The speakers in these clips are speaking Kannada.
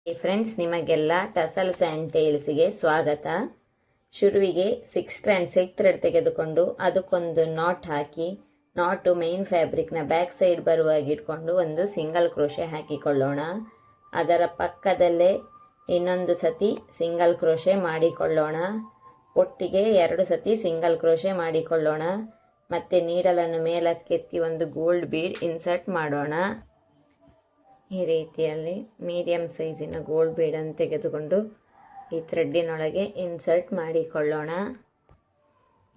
ಫ್ರೆಂಡ್ಸ್, ನಿಮಗೆಲ್ಲ ಟಸಲ್ಸ್ ಆ್ಯಂಡ್ ಟೇಲ್ಸ್ಗೆ ಸ್ವಾಗತ. ಶುರುವಿಗೆ 6 ಸ್ಟ್ರ್ಯಾಂಡ್ ಸಿಲ್ಕ್ ಥ್ರೆಡ್ ತೆಗೆದುಕೊಂಡು ಅದಕ್ಕೊಂದು ನಾಟ್ ಹಾಕಿ, ನಾಟು ಮೇನ್ ಫ್ಯಾಬ್ರಿಕ್ನ ಬ್ಯಾಕ್ ಸೈಡ್ ಬರುವಾಗಿ ಇಟ್ಕೊಂಡು ಒಂದು ಸಿಂಗಲ್ ಕ್ರೋಶೆ ಹಾಕಿಕೊಳ್ಳೋಣ. ಅದರ ಪಕ್ಕದಲ್ಲೇ ಇನ್ನೊಂದು ಸತಿ ಸಿಂಗಲ್ ಕ್ರೋಶೆ ಮಾಡಿಕೊಳ್ಳೋಣ. ಒಟ್ಟಿಗೆ 2 ಸತಿ ಸಿಂಗಲ್ ಕ್ರೋಶೆ ಮಾಡಿಕೊಳ್ಳೋಣ. ಮತ್ತು ನೀಡಲನ್ನು ಮೇಲಕ್ಕೆತ್ತಿ ಒಂದು ಗೋಲ್ಡ್ ಬೀಡ್ ಇನ್ಸರ್ಟ್ ಮಾಡೋಣ. ಈ ರೀತಿಯಲ್ಲಿ ಮೀಡಿಯಮ್ ಸೈಜಿನ ಗೋಲ್ಡ್ ಬೀಡನ್ನು ತೆಗೆದುಕೊಂಡು ಈ ಥ್ರೆಡ್ಡಿನೊಳಗೆ ಇನ್ಸರ್ಟ್ ಮಾಡಿಕೊಳ್ಳೋಣ.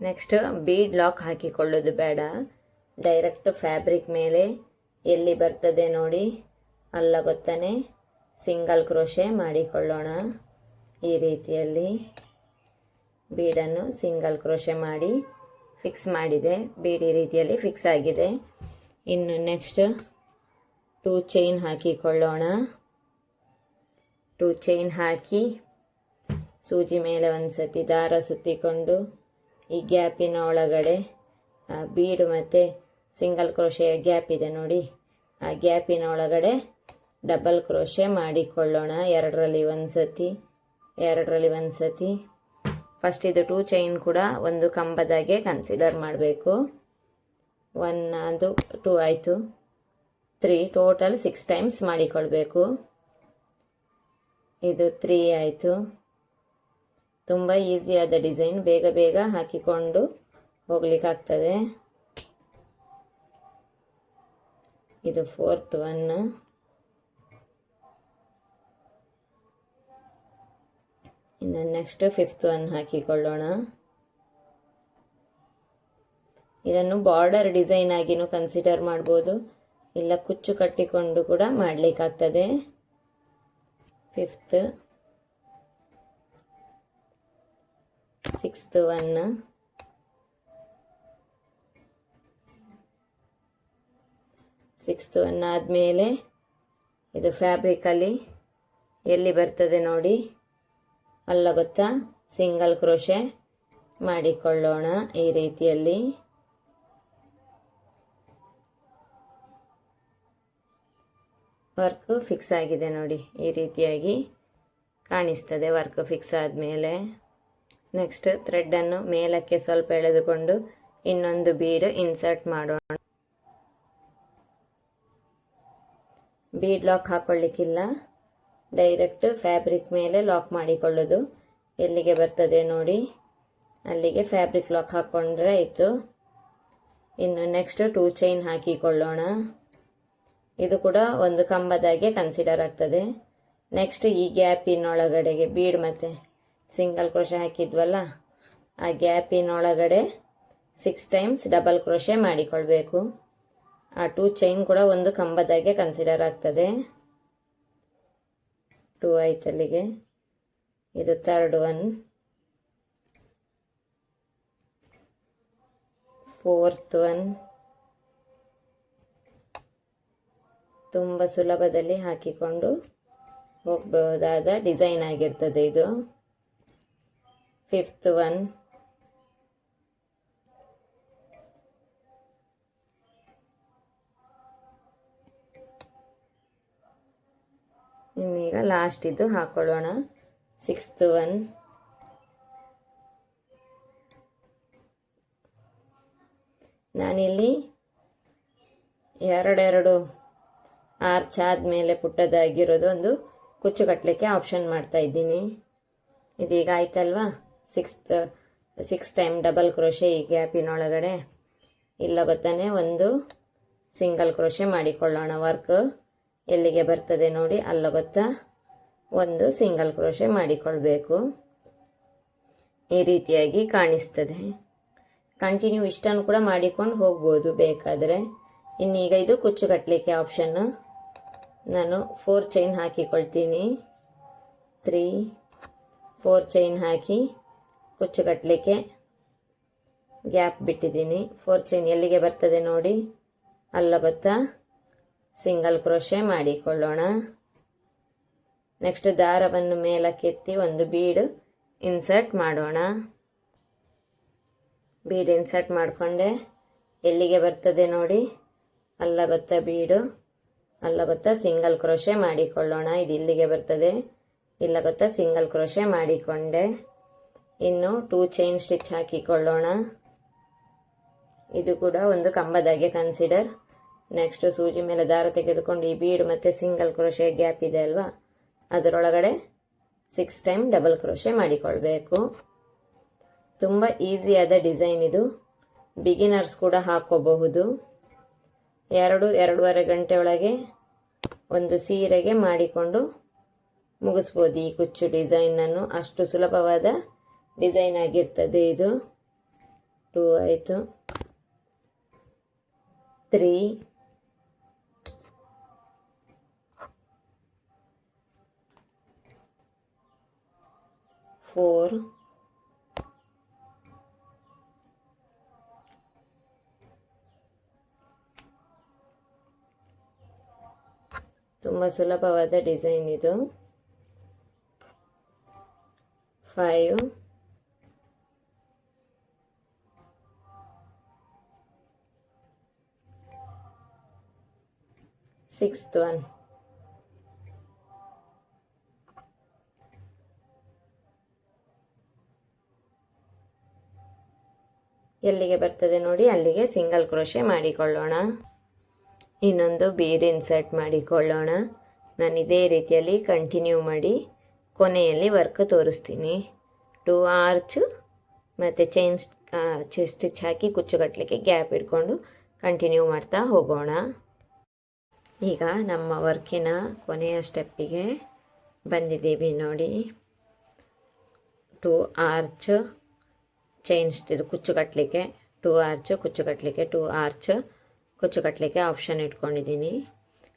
ನೆಕ್ಸ್ಟ್ ಬೀಡ್ ಲಾಕ್ ಹಾಕಿಕೊಳ್ಳೋದು ಬೇಡ, ಡೈರೆಕ್ಟ್ ಫ್ಯಾಬ್ರಿಕ್ ಮೇಲೆ ಎಲ್ಲಿ ಬರ್ತದೆ ನೋಡಿ ಅಲ್ಲ ಗೊತ್ತಾನೆ ಸಿಂಗಲ್ ಕ್ರೋಶೆ ಮಾಡಿಕೊಳ್ಳೋಣ. ಈ ರೀತಿಯಲ್ಲಿ ಬೀಡನ್ನು ಸಿಂಗಲ್ ಕ್ರೋಶೆ ಮಾಡಿ ಫಿಕ್ಸ್ ಮಾಡಿದೆ. ಬೀಡ್ ಈ ರೀತಿಯಲ್ಲಿ ಫಿಕ್ಸ್ ಆಗಿದೆ. ಇನ್ನು ನೆಕ್ಸ್ಟ್ 2 ಚೈನ್ ಹಾಕಿಕೊಳ್ಳೋಣ. 2 ಚೈನ್ ಹಾಕಿ ಸೂಜಿ ಮೇಲೆ ಒಂದು ಸತಿ ದಾರ ಸುತ್ತಿಕೊಂಡು ಈ ಗ್ಯಾಪಿನ ಒಳಗಡೆ ಬೀಡು ಮತ್ತು ಸಿಂಗಲ್ ಕ್ರೋಶೆಯ ಗ್ಯಾಪ್ ಇದೆ ನೋಡಿ, ಆ ಗ್ಯಾಪಿನ ಒಳಗಡೆ ಡಬಲ್ ಕ್ರೋಶೆ ಮಾಡಿಕೊಳ್ಳೋಣ. 2ರಲ್ಲಿ ಒಂದು ಸತಿ, 2ರಲ್ಲಿ ಒಂದು ಸತಿ. ಫಸ್ಟ್ ಇದು 2 ಚೈನ್ ಕೂಡ ಒಂದು ಕಂಬದಾಗೆ ಕನ್ಸಿಡರ್ ಮಾಡಬೇಕು. 1 ಅದು 2 ಆಯಿತು, 3 ಟೋಟಲ್ 6 ಟೈಮ್ಸ್ ಮಾಡಿಕೊಳ್ಬೇಕು. ಇದು 3 ಆಯಿತು. ತುಂಬ ಈಸಿಯಾದ ಡಿಸೈನ್, ಬೇಗ ಬೇಗ ಹಾಕಿಕೊಂಡು ಹೋಗ್ಲಿಕ್ಕಾಗ್ತದೆ. ಇದು 4th 1. ಇನ್ನು ನೆಕ್ಸ್ಟ್ 5th 1 ಹಾಕಿಕೊಳ್ಳೋಣ. ಇದನ್ನು ಬಾರ್ಡರ್ ಡಿಸೈನ್ ಆಗಿನೂ ಕನ್ಸಿಡರ್ ಮಾಡ್ಬೋದು, ಇಲ್ಲ ಕುಚ್ಚು ಕಟ್ಟಿಕೊಂಡು ಕೂಡ ಮಾಡಲಿಕ್ಕಾಗ್ತದೆ. 5th 6th 1. ಸಿಕ್ಸ್ತ್ 1 ಆದಮೇಲೆ ಇದು ಫ್ಯಾಬ್ರಿಕಲ್ಲಿ ಎಲ್ಲಿ ಬರ್ತದೆ ನೋಡಿ ಅಲ್ಲ ಗೊತ್ತಾ ಸಿಂಗಲ್ ಕ್ರೋಶೆ ಮಾಡಿಕೊಳ್ಳೋಣ. ಈ ರೀತಿಯಲ್ಲಿ ವರ್ಕ್ ಫಿಕ್ಸ್ ಆಗಿದೆ ನೋಡಿ, ಈ ರೀತಿಯಾಗಿ ಕಾಣಿಸ್ತದೆ ವರ್ಕ್ ಫಿಕ್ಸ್ ಆದಮೇಲೆ. ನೆಕ್ಸ್ಟ್ ಥ್ರೆಡ್ಡನ್ನು ಮೇಲಕ್ಕೆ ಸ್ವಲ್ಪ ಎಳೆದುಕೊಂಡು ಇನ್ನೊಂದು ಬೀಡ್ ಇನ್ಸರ್ಟ್ ಮಾಡೋಣ. ಬೀಡ್ ಲಾಕ್ ಹಾಕ್ಕೊಳ್ಳಿಕ್ಕಿಲ್ಲ, ಡೈರೆಕ್ಟ್ ಫ್ಯಾಬ್ರಿಕ್ ಮೇಲೆ ಲಾಕ್ ಮಾಡಿಕೊಳ್ಳೋದು. ಎಲ್ಲಿಗೆ ಬರ್ತದೆ ನೋಡಿ ಅಲ್ಲಿಗೆ ಫ್ಯಾಬ್ರಿಕ್ ಲಾಕ್ ಹಾಕ್ಕೊಂಡ್ರೆ ಆಯಿತು. ಇನ್ನು ನೆಕ್ಸ್ಟ್ 2 ಚೈನ್ ಹಾಕಿಕೊಳ್ಳೋಣ. ಇದು ಕೂಡ ಒಂದು ಕಂಬದಾಗೆ ಕನ್ಸಿಡರ್ ಆಗ್ತದೆ. ನೆಕ್ಸ್ಟ್ ಈ ಗ್ಯಾಪಿನೊಳಗಡೆಗೆ ಬೀಡ್ ಮತ್ತು ಸಿಂಗಲ್ ಕ್ರೋಶೆ ಹಾಕಿದ್ವಲ್ಲ, ಆ ಗ್ಯಾಪಿನೊಳಗಡೆ 6 ಟೈಮ್ಸ್ ಡಬಲ್ ಕ್ರೋಶೆ ಮಾಡಿಕೊಳ್ಬೇಕು. ಆ 2 ಚೈನ್ ಕೂಡ ಒಂದು ಕಂಬದಾಗೆ ಕನ್ಸಿಡರ್ ಆಗ್ತದೆ. 2 ಆಯ್ತು ಅಲ್ಲಿಗೆ. ಇದು 3rd 1, 4th 1. ತುಂಬ ಸುಲಭದಲ್ಲಿ ಹಾಕಿಕೊಂಡು ಹೋಗಬಹುದಾದ ಡಿಸೈನ್ ಆಗಿರ್ತದೆ ಇದು. 5th 1. ಇನ್ನೀಗ ಲಾಸ್ಟ್ ಇದು ಹಾಕೊಳ್ಳೋಣ. 6th 1. ನಾನಿಲ್ಲಿ 2 ಆರ್ಚ್ ಆದಮೇಲೆ ಪುಟ್ಟದಾಗಿರೋದು ಒಂದು ಕುಚ್ಚು ಕಟ್ಟಲಿಕ್ಕೆ ಆಪ್ಷನ್ ಮಾಡ್ತಾ ಇದ್ದೀನಿ. ಇದೀಗ ಆಯ್ತಲ್ವಾ. 6 ಟೈಮ್ ಡಬಲ್ ಕ್ರೋಶೆ ಈ ಗ್ಯಾಪಿನೊಳಗಡೆ ಇಲ್ಲ ಗೊತ್ತಾನೆ ಒಂದು ಸಿಂಗಲ್ ಕ್ರೋಶೆ ಮಾಡಿಕೊಳ್ಳೋಣ. ವರ್ಕ್ ಎಲ್ಲಿಗೆ ಬರ್ತದೆ ನೋಡಿ ಅಲ್ಲ ಗೊತ್ತಾ ಒಂದು ಸಿಂಗಲ್ ಕ್ರೋಶೆ ಮಾಡಿಕೊಳ್ಬೇಕು. ಈ ರೀತಿಯಾಗಿ ಕಾಣಿಸ್ತದೆ. ಕಂಟಿನ್ಯೂ ಇಷ್ಟನ್ನು ಕೂಡ ಮಾಡಿಕೊಂಡು ಹೋಗ್ಬೋದು ಬೇಕಾದರೆ. ಇನ್ನೀಗ ಇದು ಕುಚ್ಚು ಕಟ್ಟಲಿಕ್ಕೆ ಆಪ್ಷನ್ನು. ನಾನು 4 ಚೈನ್ ಹಾಕಿಕೊಳ್ತೀನಿ. 3 4 ಚೈನ್ ಹಾಕಿ ಕುಚ್ಚು ಕಟ್ಟಲಿಕ್ಕೆ ಗ್ಯಾಪ್ ಬಿಟ್ಟಿದ್ದೀನಿ. 4 ಚೈನ್ ಎಲ್ಲಿಗೆ ಬರ್ತದೆ ನೋಡಿ ಅಲ್ಲ ಗೊತ್ತಾ ಸಿಂಗಲ್ ಕ್ರೋಶೆ ಮಾಡಿಕೊಳ್ಳೋಣ. ನೆಕ್ಸ್ಟ್ ದಾರವನ್ನು ಮೇಲಕ್ಕೆತ್ತಿ ಒಂದು ಬೀಡ್ ಇನ್ಸರ್ಟ್ ಮಾಡೋಣ. ಬೀಡ್ ಇನ್ಸರ್ಟ್ ಮಾಡಿಕೊಂಡೆ ಎಲ್ಲಿಗೆ ಬರ್ತದೆ ನೋಡಿ ಅಲ್ಲ ಗೊತ್ತಾ ಬೀಡು ಅಲ್ಲ ಗೊತ್ತಾ ಸಿಂಗಲ್ ಕ್ರೋಶೆ ಮಾಡಿಕೊಳ್ಳೋಣ. ಇದು ಇಲ್ಲಿಗೆ ಬರ್ತದೆ, ಇಲ್ಲ ಗೊತ್ತಾ ಸಿಂಗಲ್ ಕ್ರೋಶೆ ಮಾಡಿಕೊಂಡೆ. ಇನ್ನು 2 ಚೈನ್ ಸ್ಟಿಚ್ ಹಾಕಿಕೊಳ್ಳೋಣ. ಇದು ಕೂಡ ಒಂದು ಕಂಬದಾಗೆ ಕನ್ಸಿಡರ್. ನೆಕ್ಸ್ಟ್ ಸೂಜಿ ಮೇಲೆ ದಾರ ತೆಗೆದುಕೊಂಡು ಈ ಬೀಡ್ ಮತ್ತು ಸಿಂಗಲ್ ಕ್ರೋಶೆ ಗ್ಯಾಪ್ ಇದೆ ಅಲ್ವಾ, ಅದರೊಳಗಡೆ 6 ಟೈಮ್ ಡಬಲ್ ಕ್ರೋಶೆ ಮಾಡಿಕೊಳ್ಬೇಕು. ತುಂಬ ಈಸಿಯಾದ ಡಿಸೈನ್ ಇದು, ಬಿಗಿನರ್ಸ್ ಕೂಡ ಹಾಕೋಬಹುದು. 2-2.5 ಗಂಟೆ ಒಳಗೆ ಒಂದು ಸೀರೆಗೆ ಮಾಡಿಕೊಂಡು ಮುಗಿಸ್ಬೋದು ಈ ಕುಚ್ಚು ಡಿಸೈನನ್ನು. ಅಷ್ಟು ಸುಲಭವಾದ ಡಿಸೈನ್ ಆಗಿರ್ತದೆ ಇದು. 2 ಆಯಿತು, 3, 4, ತುಂಬ ಸುಲಭವಾದ ಡಿಸೈನ್ ಇದು. 5, 6th one, 'ಎಲ್ಲಿಗೆ ಬರ್ತದೆ ನೋಡಿ ಅಲ್ಲಿಗೆ ಸಿಂಗಲ್ ಕ್ರೋಶೆ ಮಾಡಿಕೊಳ್ಳೋಣ. ಇನ್ನೊಂದು ಬೀಡ್ ಇನ್ಸರ್ಟ್ ಮಾಡಿಕೊಳ್ಳೋಣ. ನಾನು ಇದೇ ರೀತಿಯಲ್ಲಿ ಕಂಟಿನ್ಯೂ ಮಾಡಿ ಕೊನೆಯಲ್ಲಿ ವರ್ಕ್ ತೋರಿಸ್ತೀನಿ. 2 ಆರ್ಚ್ ಮತ್ತು ಚೈನ್ ಸ್ಟಿಚ್ ಹಾಕಿ ಕುಚ್ಚು ಕಟ್ಟಲಿಕ್ಕೆ ಗ್ಯಾಪ್ ಇಟ್ಕೊಂಡು ಕಂಟಿನ್ಯೂ ಮಾಡ್ತಾ ಹೋಗೋಣ. ಈಗ ನಮ್ಮ ವರ್ಕಿನ ಕೊನೆಯ ಸ್ಟೆಪ್ಪಿಗೆ ಬಂದಿದ್ದೀವಿ ನೋಡಿ. 2 ಆರ್ಚ್ ಚೈನ್ ಇದು ಕುಚ್ಚು ಕಟ್ಟಲಿಕ್ಕೆ, 2 ಆರ್ಚ್ ಕುಚ್ಚು ಕಟ್ಟಲಿಕ್ಕೆ, 2 ಆರ್ಚ್ ಕುಚ್ಚು ಕಟ್ಟಲಿಕ್ಕೆ ಆಪ್ಷನ್ ಇಟ್ಕೊಂಡಿದ್ದೀನಿ.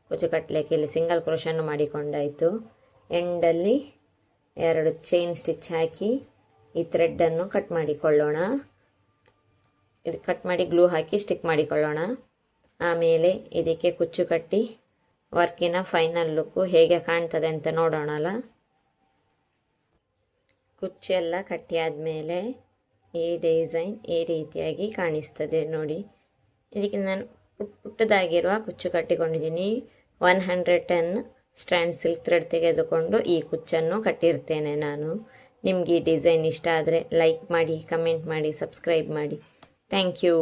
ಕುಚ್ಚು ಕಟ್ಟಲಿಕ್ಕೆ ಇಲ್ಲಿ ಸಿಂಗಲ್ ಕ್ರೋಶನ್ನು ಮಾಡಿಕೊಂಡಾಯಿತು. ಎಂಡಲ್ಲಿ 2 ಚೈನ್ ಸ್ಟಿಚ್ ಹಾಕಿ ಈ ಥ್ರೆಡ್ಡನ್ನು ಕಟ್ ಮಾಡಿಕೊಳ್ಳೋಣ. ಇದು ಕಟ್ ಮಾಡಿ ಗ್ಲೂ ಹಾಕಿ ಸ್ಟಿಕ್ ಮಾಡಿಕೊಳ್ಳೋಣ. ಆಮೇಲೆ ಇದಕ್ಕೆ ಕುಚ್ಚು ಕಟ್ಟಿ ವರ್ಕಿನ ಫೈನಲ್ ಲುಕ್ಕು ಹೇಗೆ ಕಾಣ್ತದೆ ಅಂತ ನೋಡೋಣಲ್ಲ. ಕುಚ್ಚೆಲ್ಲ ಕಟ್ಟಿ ಆದಮೇಲೆ ಈ ಡಿಸೈನ್ ಈ ರೀತಿಯಾಗಿ ಕಾಣಿಸ್ತದೆ ನೋಡಿ. ಇದಕ್ಕೆ ನಾನು ಪುಟ್ಟದಾಗಿರುವ ಕುಚ್ಚು ಕಟ್ಟಿಕೊಂಡಿದ್ದೀನಿ. 110 ಸ್ಟ್ಯಾಂಡ್ ಸಿಲ್ಕ್ ಥ್ರೆಡ್ ತೆಗೆದುಕೊಂಡು ಈ ಕುಚ್ಚನ್ನು ಕಟ್ಟಿರ್ತೇನೆ ನಾನು. ನಿಮಗೆ ಈ ಡಿಸೈನ್ ಇಷ್ಟ ಆದರೆ ಲೈಕ್ ಮಾಡಿ, ಕಮೆಂಟ್ ಮಾಡಿ, ಸಬ್ಸ್ಕ್ರೈಬ್ ಮಾಡಿ. Thank you.